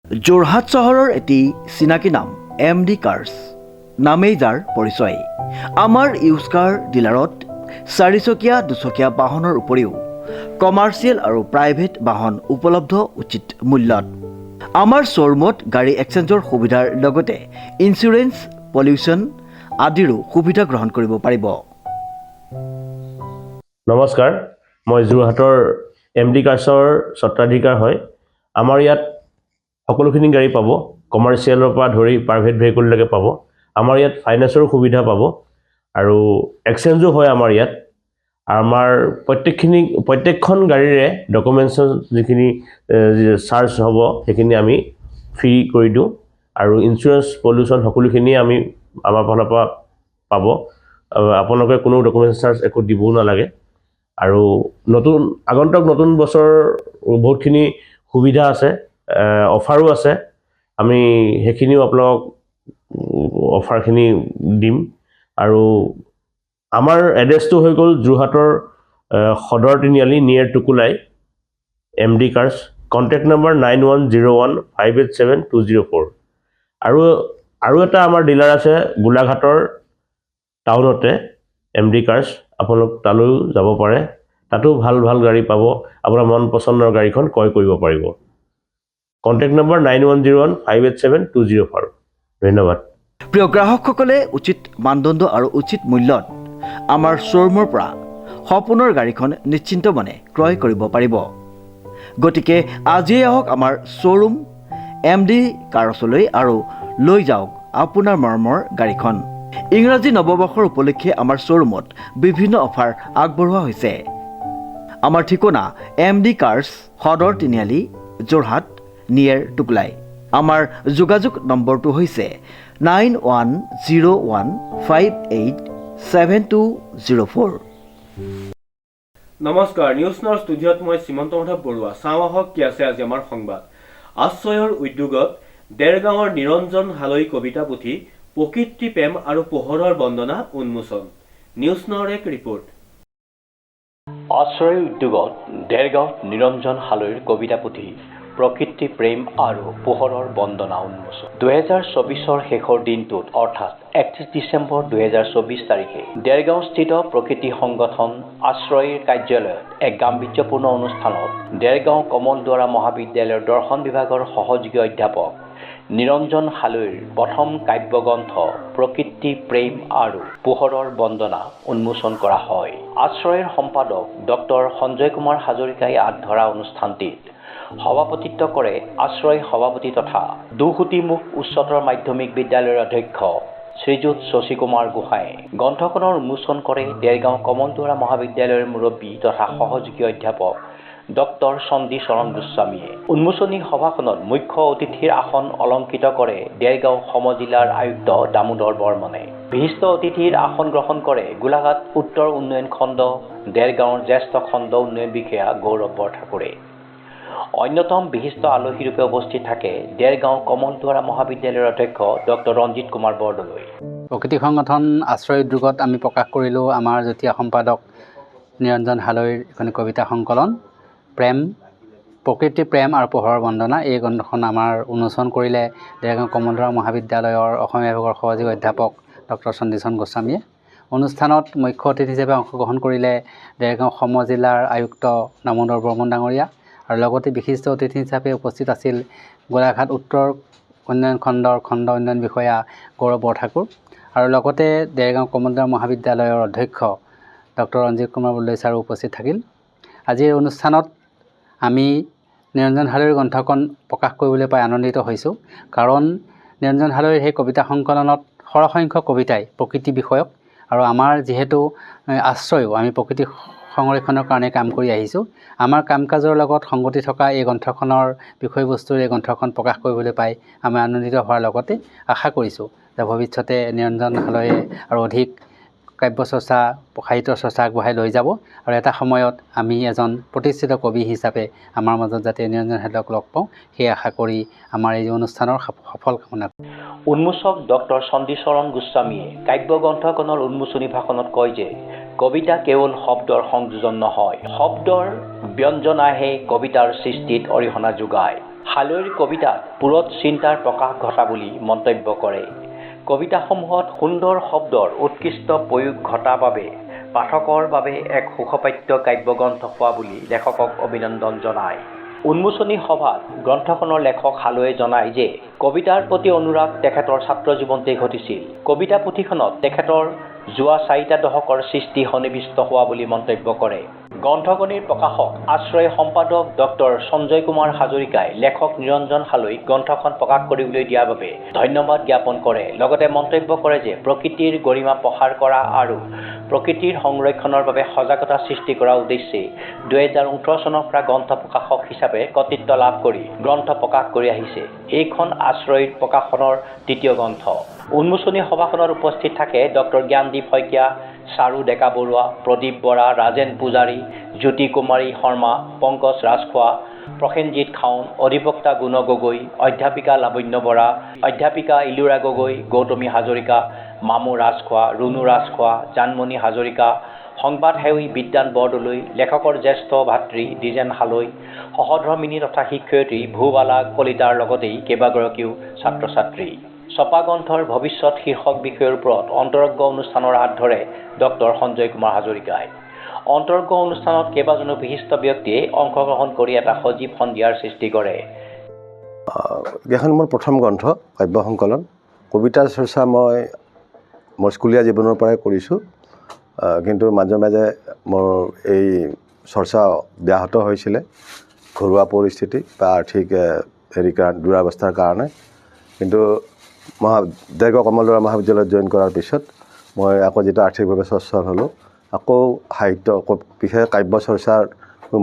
যোৰহাট চহৰৰ এটি চিনাকি নাম MD কাৰ্ছ নামেই যাৰ পৰিচয়। আমাৰ ইউজ কাৰ ডিলাৰত 4চকীয়া 2চকীয়া বাহনৰ উপৰিও কমাৰ্চিয়েল আৰু প্ৰাইভেট বাহন উপলব্ধ উচিত মূল্যত। আমাৰ শ্ব'ৰুমত গাড়ী এক্সচেঞ্জৰ সুবিধাৰ লগতে ইঞ্চুৰেঞ্চ, পলিউশ্যন আদিৰো সুবিধা গ্ৰহণ কৰিব পাৰিব। নমস্কাৰ, মই যোৰহাটৰ MD কাৰ্ছৰ স্বত্বাধিকাৰ হয়। আমাৰ ইয়াত সকলোখিনি গাড়ী পাব, কমাৰ্চিয়েলৰ পৰা ধৰি প্ৰাইভেট ভেহিকললৈকে পাব। আমাৰ ইয়াত ফাইনেন্সৰো সুবিধা পাব আৰু এক্সচেঞ্জো হয় আমাৰ ইয়াত। আমাৰ প্ৰত্যেকখন গাড়ীৰে ডকুমেণ্টছৰ যিখিনি চাৰ্জ হ'ব সেইখিনি আমি ফ্ৰী কৰি দিওঁ আৰু ইঞ্চুৰেঞ্চ, পলিউশ্যন সকলোখিনি আমি আমাৰ ফালৰ পৰা পাব। আপোনালোকে কোনো ডকুমেণ্টছ চাৰ্জ একো দিবও নালাগে। আৰু আগন্তুক নতুন বছৰ বহুতখিনি সুবিধা আছে, অফাৰো আছে। আমি সেইখিনিও আপোনালোকক অফাৰখিনি দিম। আৰু আমাৰ এড্ৰেছটো হৈ গ'ল যোৰহাটৰ সদৰ তিনিআলি নিয়েৰ টুকুলাই, MD কাৰ্ছ, কণ্টেক্ট নম্বৰ 9101587204। আৰু এটা আমাৰ ডিলাৰ আছে গোলাঘাটৰ টাউনতে, MD কাৰ্ছ। আপোনালোক তালৈও যাব পাৰে, তাতো ভাল ভাল গাড়ী পাব। আপোনাৰ মন পচন্দৰ গাড়ীখন ক্ৰয় কৰিব পাৰিব। Contact number 9101587204। ধন্যবাদ। প্ৰিয় গ্ৰাহকসকলে উচিত মানদণ্ড আৰু উচিত মূল্যত আমাৰ শ্ব'ৰুমৰ পৰা সপোনৰ গাড়ীখন নিশ্চিন্ত মনে ক্ৰয় কৰিব পাৰিব। গতিকে আজিয়ে আহক আমাৰ শ্ব'ৰুম MD কাৰ্ছলৈ আৰু লৈ যাওক আপোনাৰ মৰমৰ গাড়ীখন। ইংৰাজী নৱবৰ্ষৰ উপলক্ষে আমাৰ শ্ব'ৰুমত বিভিন্ন অফাৰ আগবঢ়োৱা হৈছে। আমাৰ ঠিকনা MD কাৰ্ছ, সদৰ তিনিআলি, যোৰহাট নিয়েৰ টুকুলাই। আমাৰ যোগাযোগ নম্বৰটো হৈছে 9101587204। নমস্কাৰ, নিউজ নাওৰ ষ্টুডিঅ'ত মই শ্ৰীমন্ত মাধৱ বৰুৱা। চাওঁ আহক কি আছে আজি আমাৰ সংবাদ। আশ্ৰয়ৰ উদ্যোগত দেৰগাঁৱৰ নিৰঞ্জন হালৈ কবিতা পুথি প্ৰকৃতি প্ৰেম আৰু পোহৰৰ বন্দনা উন্মোচন। নিউজ নাওৰ এক ৰিপৰ্ট। আশ্ৰয় উদ্যোগত দেৰগাঁৱত নিৰঞ্জন হালৈৰ কবিতা পুথি প্ৰকৃতি প্ৰেম আৰু পোহৰৰ বন্দনা উন্মোচন। 2024 শেষৰ দিনটোত অৰ্থাৎ 31 ডিচেম্বৰ 2024 তাৰিখে দেৰগাঁওস্থিত প্ৰকৃতি সংগঠন আশ্ৰয়ৰ কাৰ্যালয়ত এক গাম্ভীৰ্যপূৰ্ণ অনুষ্ঠানত দেৰগাঁও কমলদুৱাৰা মহাবিদ্যালয়ৰ দৰ্শন বিভাগৰ সহযোগী অধ্যাপক নিৰঞ্জন হালৈৰ প্ৰথম কাব্যগ্ৰন্থ প্ৰকৃতি প্ৰেম আৰু পোহৰৰ বন্দনা উন্মোচন কৰা হয়। আশ্ৰয়ৰ সম্পাদক ডক্টৰ সঞ্জয় কুমাৰ হাজৰিকাই আগধৰা অনুষ্ঠানটিত সভাপতিত্ব কৰে আশ্ৰয় সভাপতি তথা দুহুতিমুখ উচ্চতৰ মাধ্যমিক বিদ্যালয়ৰ অধ্যক্ষ শ্ৰীযুত শশী কুমাৰ গোহাঁই। গ্ৰন্থখনৰ উন্মোচন কৰে দেৰগাঁও কমলদুৱাৰা মহাবিদ্যালয়ৰ মুৰব্বী তথা সহযোগী অধ্যাপক ডক্টৰ চন্দী চৰণ গোস্বামীয়ে। উন্মোচনী সভাখনত মুখ্য অতিথিৰ আসন অলংকৃত কৰে দেৰগাঁও সমজিলাৰ আয়ুক্ত দামোদৰ বৰ্মনে। বিশিষ্ট অতিথিৰ আসন গ্ৰহণ কৰে গোলাঘাট উত্তৰ উন্নয়ন খণ্ড দেৰগাঁৱৰ জ্যেষ্ঠ খণ্ড উন্নয়ন বিষয়া গৌৰৱ বৰঠাকুৰে। অন্যতম বিশিষ্ট আলহীৰূপে উপস্থিত থাকে দেৰগাঁও কমলদুৱাৰা মহাবিদ্যালয়ৰ অধ্যক্ষ ডক্টৰ ৰঞ্জিত কুমাৰ বৰদলৈ। প্ৰকৃতি সংগঠন আশ্ৰয় উদ্যোগত আমি প্ৰকাশ কৰিলোঁ আমাৰ যুটীয়া সম্পাদক নিৰঞ্জন হালৈৰ এখন কবিতা সংকলন প্ৰকৃতি প্ৰেম আৰু পোহৰৰ বন্দনা। এই গ্ৰন্থখন আমাৰ উন্মোচন কৰিলে দেৰগাঁও কমলদুৱাৰা মহাবিদ্যালয়ৰ অসমীয়া বিভাগৰ সহযোগী অধ্যাপক ডক্টৰ চন্দী চৰণ গোস্বামীয়ে। অনুষ্ঠানত মুখ্য অতিথি হিচাপে অংশগ্ৰহণ কৰিলে দেৰগাঁও সমজিলাৰ আয়ুক্ত দামোদৰ বৰ্মন ডাঙৰীয়া আৰু লগতে বিশিষ্ট অতিথি হিচাপে উপস্থিত আছিল গোলাঘাট উত্তৰ উন্নয়ন খণ্ডৰ খণ্ড উন্নয়ন বিষয়া গৌৰৱ বৰঠাকুৰ আৰু লগতে দেৰগাঁও কমলদুৱাৰা মহাবিদ্যালয়ৰ অধ্যক্ষ ডক্টৰ ৰঞ্জিত কুমাৰ বৰদলৈ ছাৰো উপস্থিত থাকিল। আজিৰ অনুষ্ঠানত আমি নিৰঞ্জন হালৈৰ গ্ৰন্থখন প্ৰকাশ কৰিবলৈ পাই আনন্দিত হৈছোঁ, কাৰণ নিৰঞ্জন হালৈৰ সেই কবিতা সংকলনত সৰহসংখ্যক কবিতাই প্ৰকৃতি বিষয়ক আৰু আমাৰ যিহেতু আশ্ৰয়ো আমি প্ৰকৃতি সংৰক্ষণৰ কাৰণে কাম কৰি আহিছোঁ। আমাৰ কাম কাজৰ লগত সংগতি থকা এই গ্ৰন্থখনৰ বিষয়বস্তুৰ এই গ্ৰন্থখন প্ৰকাশ কৰিবলৈ পাই আমি আনন্দিত হোৱাৰ লগতে আশা কৰিছোঁ যে ভৱিষ্যতে নিৰঞ্জন হালৈয়ে আৰু অধিক কাব্য চৰ্চা, সাহিত্য চৰ্চা আগবঢ়াই লৈ যাব আৰু এটা সময়ত আমি এজন প্ৰতিষ্ঠিত কবি হিচাপে আমাৰ মাজত যাতে নিৰঞ্জন হালৈক লগ পাওঁ সেই আশা কৰি আমাৰ এই অনুষ্ঠানৰ সফল কামনা কৰোঁ। উন্মোচক ডক্টৰ চন্দী চৰণ গোস্বামীয়ে কাব্য গ্ৰন্থখনৰ উন্মোচনী ভাষণত কয় যে কবিতা কেৱল শব্দৰ সংযোজন নহয়, শব্দৰ ব্যঞ্জনাহে কবিতাৰ সৃষ্টিত অৰিহণা যোগায়। হালৈৰ কবিতাত পুৰত চিন্তাৰ প্ৰকাশ ঘটা বুলি মন্তব্য কৰে। কবিতাসমূহত সুন্দৰ শব্দৰ উৎকৃষ্ট প্ৰয়োগ ঘটা বাবে পাঠকৰ বাবে এক সুখপাঠ্য কাব্যগ্ৰন্থ হোৱা বুলি লেখকক অভিনন্দন জনায়। উন্মোচনী সভাত গ্ৰন্থখনৰ লেখক হালৈয়ে জনায় যে কবিতাৰ প্ৰতি অনুৰাগ তেখেতৰ ছাত্ৰ জীৱনতে ঘটিছিল। কবিতা পুথিখনত তেখেতৰ যোৱা 4টা দশকৰ সৃষ্টি সন্নিৱিষ্ট হোৱা বুলি মন্তব্য কৰে। গ্ৰন্থখনিৰ প্ৰকাশক আশ্ৰয় সম্পাদক ডক্টৰ সঞ্জয় কুমাৰ হাজৰিকাই লেখক নিৰঞ্জন হালৈক গ্ৰন্থখন প্ৰকাশ কৰিবলৈ দিয়াৰ বাবে ধন্যবাদ জ্ঞাপন কৰে। লগতে মন্তব্য কৰে যে প্ৰকৃতিৰ গৰিমা প্ৰসাৰ কৰা আৰু প্ৰকৃতিৰ সংৰক্ষণৰ বাবে সজাগতা সৃষ্টি কৰাৰ উদ্দেশ্যে 2018 চনৰ পৰা গ্ৰন্থ প্ৰকাশক হিচাপে কৰ্তৃত্ব লাভ কৰি গ্ৰন্থ প্ৰকাশ কৰি আহিছে। এইখন আশ্ৰয়ৰ প্ৰকাশনৰ 3য় গ্ৰন্থ। উন্মোচনী সভাখনত উপস্থিত থাকে ডক্টৰ জ্ঞানদীপ শইকীয়া, চাৰু ডেকা বৰুৱা, প্ৰদীপ বৰা, ৰাজেন পূজাৰী, জ্যোতি কুমাৰী শৰ্মা, পংকজ ৰাজখোৱা, প্ৰসেনজিৎ খাউন, অধিবক্তা গুণ গগৈ, অধ্যাপিকা লাৱণ্য বৰা, অধ্যাপিকা ইলুৰা গগৈ, গৌতমী হাজৰিকা, মামু ৰাজখোৱা, ৰুণু ৰাজখোৱা, জানমণি হাজৰিকা, সংবাদ সেৱী বিদ্যান বৰদলৈ, লেখকৰ জ্যেষ্ঠ ভাতৃ দ্বিজেন হালৈ, সহধৰ্মিনী তথা শিক্ষয়িত্ৰী ভূবালা কলিতাৰ লগতেই কেইবাগৰাকীও ছাত্ৰ ছাত্ৰী। ছপা গ্ৰন্থৰ ভৱিষ্যত শীৰ্ষক বিষয়ৰ ওপৰত অন্তৰংগ অনুষ্ঠানৰ হাত ধৰে ডক্টৰ সঞ্জয় কুমাৰ হাজৰিকাই। অন্তৰংগ অনুষ্ঠানত কেইবাজনো বিশিষ্ট ব্যক্তিয়ে অংশগ্ৰহণ কৰি এটা সজীৱ সন্ধিয়াৰ সৃষ্টি কৰে। এইখন মোৰ প্ৰথম গ্ৰন্থ কাব্য সংকলন। কবিতাৰ চৰ্চা মই মোৰ স্কুলীয়া জীৱনৰ পৰাই কৰিছোঁ, কিন্তু মাজে মাজে মোৰ এই চৰ্চা ব্যাহত হৈছিলে ঘৰুৱা পৰিস্থিতি বা আৰ্থিক দুৰাৱস্থাৰ কাৰণে। কিন্তু দেৰগাঁও কমলদৰা মহাবিদ্যালয়ত জইন কৰাৰ পিছত মই আকৌ যেতিয়া আৰ্থিকভাৱে সচ্ছল হ'লোঁ, আকৌ সাহিত্য বিশেষ কাব্য চৰ্চাৰ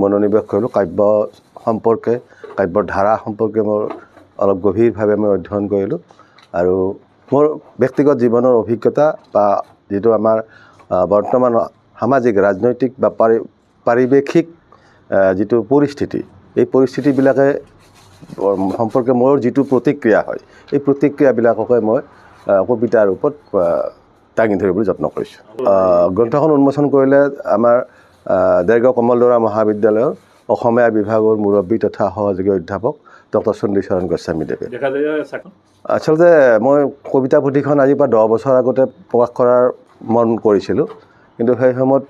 মনোনিৱেশ কৰিলোঁ। কাব্য সম্পৰ্কে, কাব্যৰ ধাৰা সম্পৰ্কে মোৰ অলপ গভীৰভাৱে মই অধ্যয়ন কৰিলোঁ। আৰু মোৰ ব্যক্তিগত জীৱনৰ অভিজ্ঞতা বা যিটো আমাৰ বৰ্তমান সামাজিক, ৰাজনৈতিক বা পাৰিৱেশিক যিটো পৰিস্থিতি, এই পৰিস্থিতিবিলাকে সম্পৰ্কে মোৰ যিটো প্ৰতিক্ৰিয়া হয়, এই প্ৰতিক্ৰিয়াবিলাককে মই কবিতাৰ ৰূপত দাঙি ধৰিবলৈ যত্ন কৰিছোঁ। গ্ৰন্থখন উন্মোচন কৰিলে আমাৰ দেৰগাঁও কমলদৰা মহাবিদ্যালয়ৰ অসমীয়া বিভাগৰ মুৰব্বী তথা সহযোগী অধ্যাপক ডক্টৰ চণ্ডীচৰণ গোস্বামীদেৱে। আচলতে মই কবিতা পুথিখন আজিৰ পৰা 10 বছৰ আগতে প্ৰকাশ কৰাৰ মন কৰিছিলোঁ, কিন্তু সেই সময়ত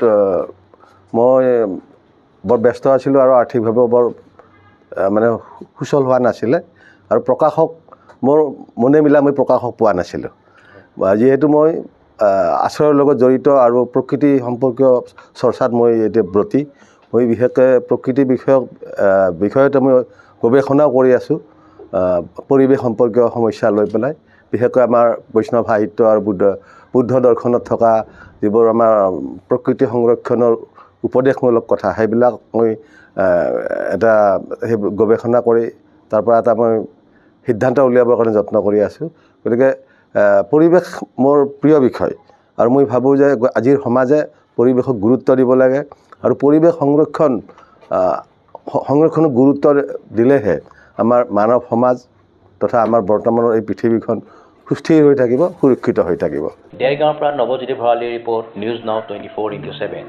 মই বৰ ব্যস্ত আছিলোঁ আৰু আৰ্থিকভাৱেও বৰ সুচল হোৱা নাছিলে, আৰু প্ৰকাশক মোৰ মনে মিলা মই প্ৰকাশক পোৱা নাছিলোঁ। যিহেতু মই আশ্ৰয়ৰ লগত জড়িত আৰু প্ৰকৃতি সম্পৰ্কীয় চৰ্চাত মই এতিয়া ব্ৰতী, মই বিশেষকৈ প্ৰকৃতি বিষয়তে মই গৱেষণাও কৰি আছোঁ, পৰিৱেশ সম্পৰ্কীয় সমস্যা লৈ পেলাই। বিশেষকৈ আমাৰ বৈষ্ণৱ সাহিত্য আৰু বুদ্ধ দৰ্শনত থকা যিবোৰ আমাৰ প্ৰকৃতি সংৰক্ষণৰ উপদেশমূলক কথা, সেইবিলাক মই সেই গৱেষণা কৰি তাৰ পৰা এটা মই সিদ্ধান্ত উলিয়াবৰ কাৰণে যত্ন কৰি আছোঁ। গতিকে পৰিৱেশ মোৰ প্ৰিয় বিষয়, আৰু মই ভাবোঁ যে আজিৰ সমাজে পৰিৱেশক গুৰুত্ব দিব লাগে, আৰু পৰিৱেশ সংৰক্ষণক গুৰুত্ব দিলেহে আমাৰ মানৱ সমাজ তথা আমাৰ বৰ্তমানৰ এই পৃথিৱীখন সুস্থিৰ হৈ থাকিব, সুৰক্ষিত হৈ থাকিব। দেৰগাঁৱৰ পৰা নৱজ্যোতি ভৰালীৰ ৰিপৰ্ট, নিউজ নাও 24/7।